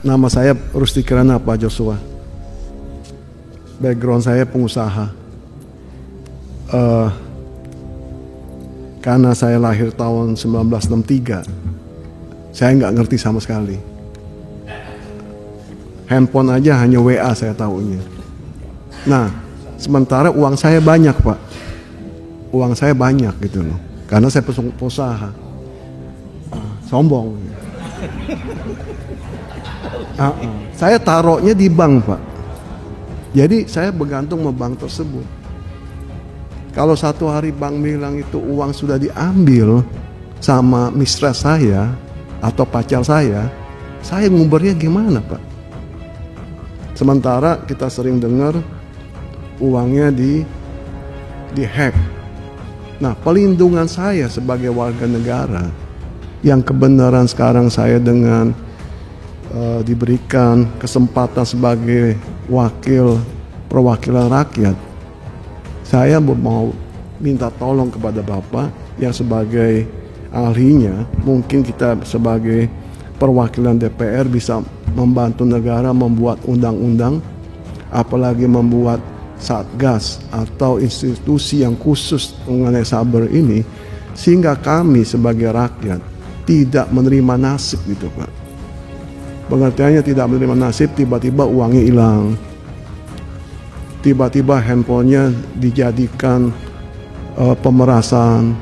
nama saya Rusdi Kirana Pak Joshua. Background saya pengusaha. Karena saya lahir tahun 1963, saya nggak ngerti sama sekali. Handphone aja hanya WA saya tahunya. Nah, sementara uang saya banyak Pak. Uang saya banyak gitu loh. Karena saya pengusaha. Sombong. Saya taruhnya di bank Pak. Jadi saya bergantung sama bank tersebut. Kalau satu hari bank bilang itu uang sudah diambil sama mistress saya atau pacar saya ngubernya gimana Pak? Sementara kita sering dengar uangnya di hack. Nah, pelindungan saya sebagai warga negara yang kebenaran sekarang saya dengan diberikan kesempatan sebagai wakil perwakilan rakyat, saya mau minta tolong kepada Bapak yang sebagai ahlinya, mungkin kita sebagai perwakilan DPR bisa membantu negara membuat undang-undang, apalagi membuat satgas atau institusi yang khusus mengenai cyber ini, sehingga kami sebagai rakyat tidak menerima nasib gitu Pak. Pengertiannya tidak menerima nasib, tiba-tiba uangnya hilang, tiba-tiba handphonenya dijadikan pemerasan.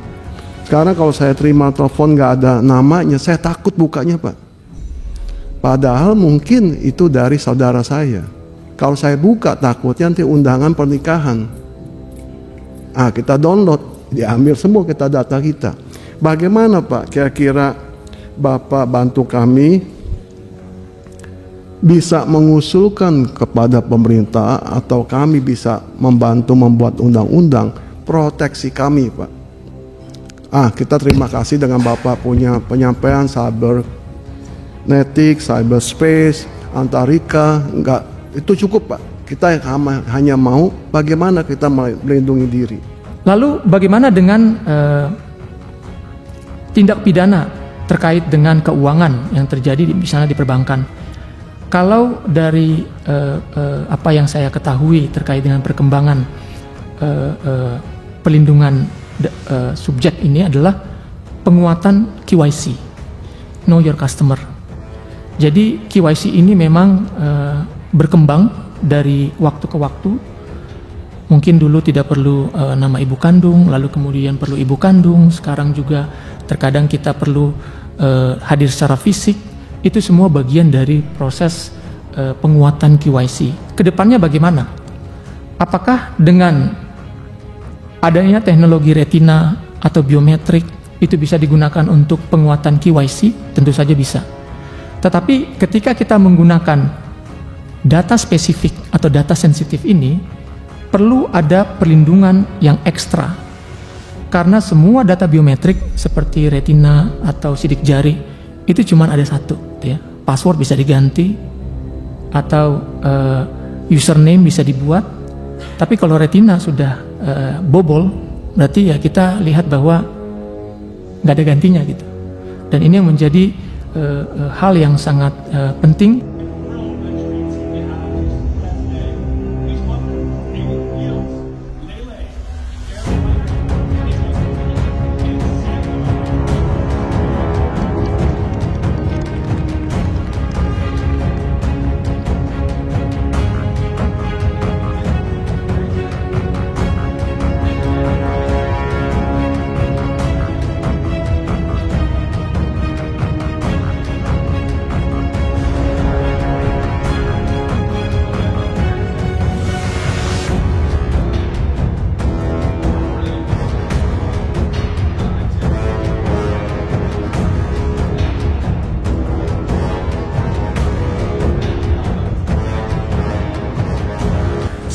Sekarang kalau saya terima telepon nggak ada namanya, saya takut bukanya Pak. Padahal mungkin itu dari saudara saya. Kalau saya buka takutnya nanti undangan pernikahan. Kita download, diambil semua data kita. Bagaimana Pak? Kira-kira Bapak bantu kami bisa mengusulkan kepada pemerintah atau kami bisa membantu membuat undang-undang proteksi kami Pak. Kita terima kasih dengan Bapak punya penyampaian cybernetik, cyberspace, Antarika, enggak, itu cukup Pak. Kita hanya mau bagaimana kita melindungi diri. Lalu bagaimana dengan tindak pidana terkait dengan keuangan yang terjadi misalnya di perbankan? Kalau dari apa yang saya ketahui terkait dengan perkembangan pelindungan subjek ini adalah penguatan KYC, Know Your Customer. Jadi KYC ini memang berkembang dari waktu ke waktu. Mungkin dulu tidak perlu nama ibu kandung, lalu kemudian perlu ibu kandung, sekarang juga terkadang kita perlu hadir secara fisik. Itu semua bagian dari proses penguatan KYC. Kedepannya bagaimana? Apakah dengan adanya teknologi retina atau biometrik itu bisa digunakan untuk penguatan KYC? Tentu saja bisa. Tetapi ketika kita menggunakan data spesifik atau data sensitif ini, perlu ada perlindungan yang ekstra. Karena semua data biometrik seperti retina atau sidik jari itu cuma ada satu, ya. Password bisa diganti atau username bisa dibuat. Tapi kalau retina sudah bobol, berarti ya kita lihat bahwa nggak ada gantinya gitu. Dan ini yang menjadi hal yang sangat penting.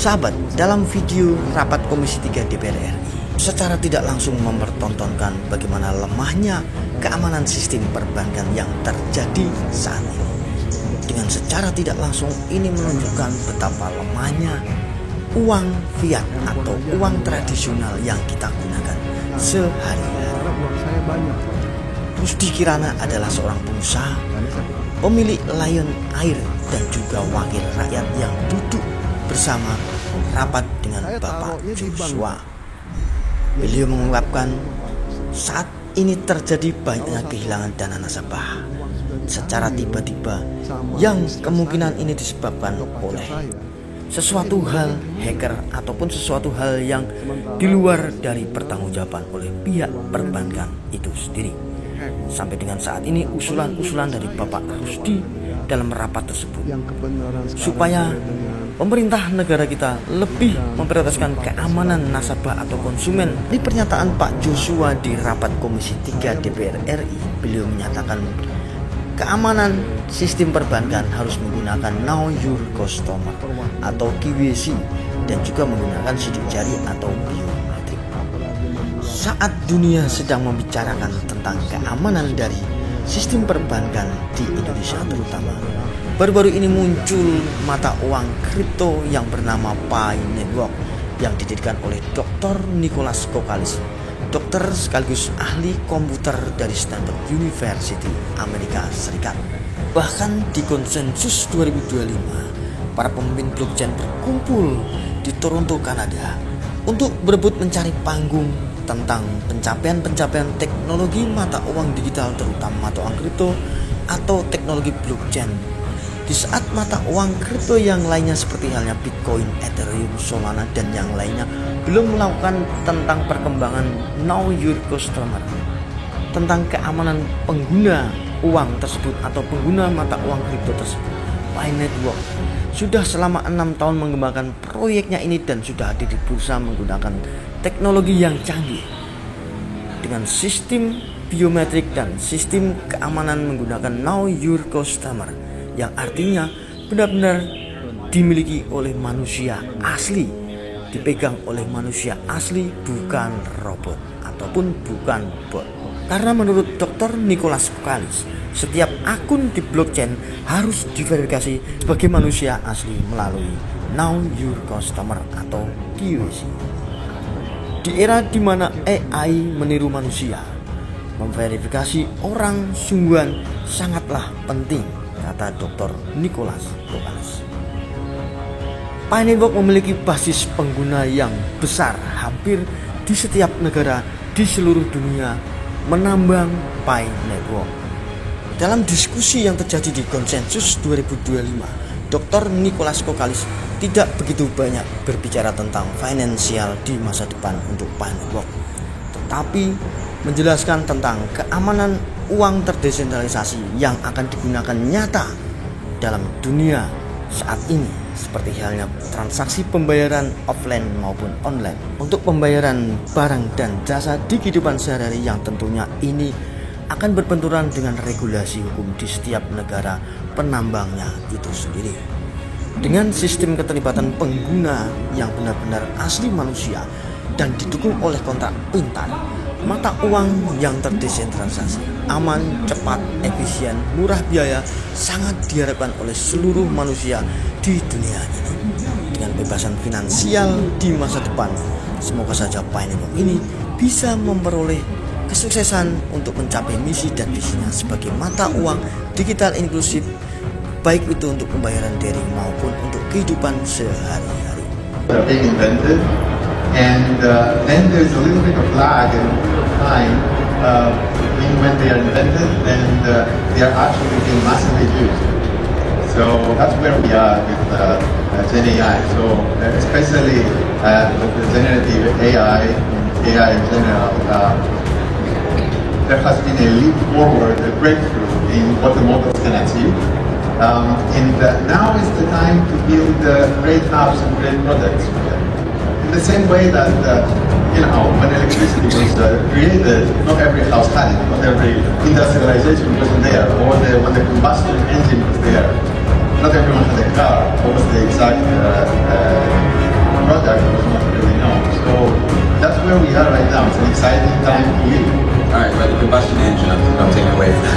Sahabat, dalam video rapat Komisi 3 DPR RI secara tidak langsung mempertontonkan bagaimana lemahnya keamanan sistem perbankan yang terjadi saat ini. Dengan secara tidak langsung ini menunjukkan betapa lemahnya uang fiat atau uang tradisional yang kita gunakan sehari-hari. Rusdi Kirana adalah seorang pengusaha pemilik Lion Air dan juga wakil rakyat yang duduk bersama rapat dengan Bapak Joshua. Beliau mengungkapkan saat ini terjadi banyaknya kehilangan dana nasabah secara tiba-tiba yang kemungkinan ini disebabkan oleh sesuatu hal hacker ataupun sesuatu hal yang di luar dari pertanggungjawaban oleh pihak perbankan itu sendiri. Sampai dengan saat ini usulan-usulan dari Bapak Rusdi dalam rapat tersebut supaya pemerintah negara kita lebih memprioritaskan keamanan nasabah atau konsumen. Di pernyataan Pak Joshua di rapat Komisi 3 DPR RI, beliau menyatakan keamanan sistem perbankan harus menggunakan Know Your Customer atau KYC dan juga menggunakan sidik jari atau biometrik. Saat dunia sedang membicarakan tentang keamanan dari sistem perbankan di Indonesia terutama, baru-baru ini muncul mata uang kripto yang bernama Pi Network yang didirikan oleh Dr. Nicholas Kokalis, dokter sekaligus ahli komputer dari Stanford University, Amerika Serikat. Bahkan di konsensus 2025, para pemimpin blockchain berkumpul di Toronto, Kanada untuk berebut mencari panggung tentang pencapaian-pencapaian teknologi mata uang digital, terutama mata uang kripto atau teknologi blockchain. Di saat mata uang kripto yang lainnya seperti halnya Bitcoin, Ethereum, Solana, dan yang lainnya belum melakukan tentang perkembangan Know Your Customer, tentang keamanan pengguna uang tersebut atau pengguna mata uang kripto tersebut. Pi Network sudah selama 6 tahun mengembangkan proyeknya ini dan sudah hadir di bursa menggunakan teknologi yang canggih dengan sistem biometrik dan sistem keamanan menggunakan Know Your Customer, yang artinya benar-benar dimiliki oleh manusia asli, dipegang oleh manusia asli, bukan robot ataupun bukan bot. Karena menurut Dr. Nicholas Kokalis, setiap akun di blockchain harus diverifikasi sebagai manusia asli melalui Know Your Customer atau KYC. Di era di mana AI meniru manusia, memverifikasi orang sungguhan sangatlah penting, kata Dr. Nicholas Kokalis. Pi Network memiliki basis pengguna yang besar hampir di setiap negara di seluruh dunia menambang Pi Network. Dalam diskusi yang terjadi di konsensus 2025, Dr. Nicholas Kokalis tidak begitu banyak berbicara tentang finansial di masa depan untuk Pi Network, tetapi menjelaskan tentang keamanan uang terdesentralisasi yang akan digunakan nyata dalam dunia saat ini, seperti halnya transaksi pembayaran offline maupun online untuk pembayaran barang dan jasa di kehidupan sehari-hari, yang tentunya ini akan berbenturan dengan regulasi hukum di setiap negara penambangnya itu sendiri. Dengan sistem keterlibatan pengguna yang benar-benar asli manusia dan didukung oleh kontrak pintar, mata uang yang terdesentralisasi, aman, cepat, efisien, murah biaya sangat diharapkan oleh seluruh manusia di dunia ini. Dengan kebebasan finansial di masa depan, semoga saja Pi Network ini bisa memperoleh kesuksesan untuk mencapai misi dan visinya sebagai mata uang digital inklusif, baik itu untuk pembayaran daring maupun untuk kehidupan sehari-hari. And then there's a little bit of lag in time between when they are invented and they are actually being massively used. So that's where we are with Gen AI. So especially with the generative AI in general, there has been a leap forward, a breakthrough in what the models can achieve. And now is the time to build great apps and great products for them. In the same way that, when electricity was created, not every house had it, not every industrialization wasn't there, or when the combustion engine was there, not everyone had a car. What was the exact product was not really known. So that's where we are right now. It's an exciting time to live. All right, by the combustion engine, I'm taking away from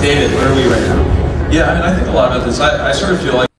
David, where are we right now? Yeah, I mean, I think a lot of this, I sort of feel like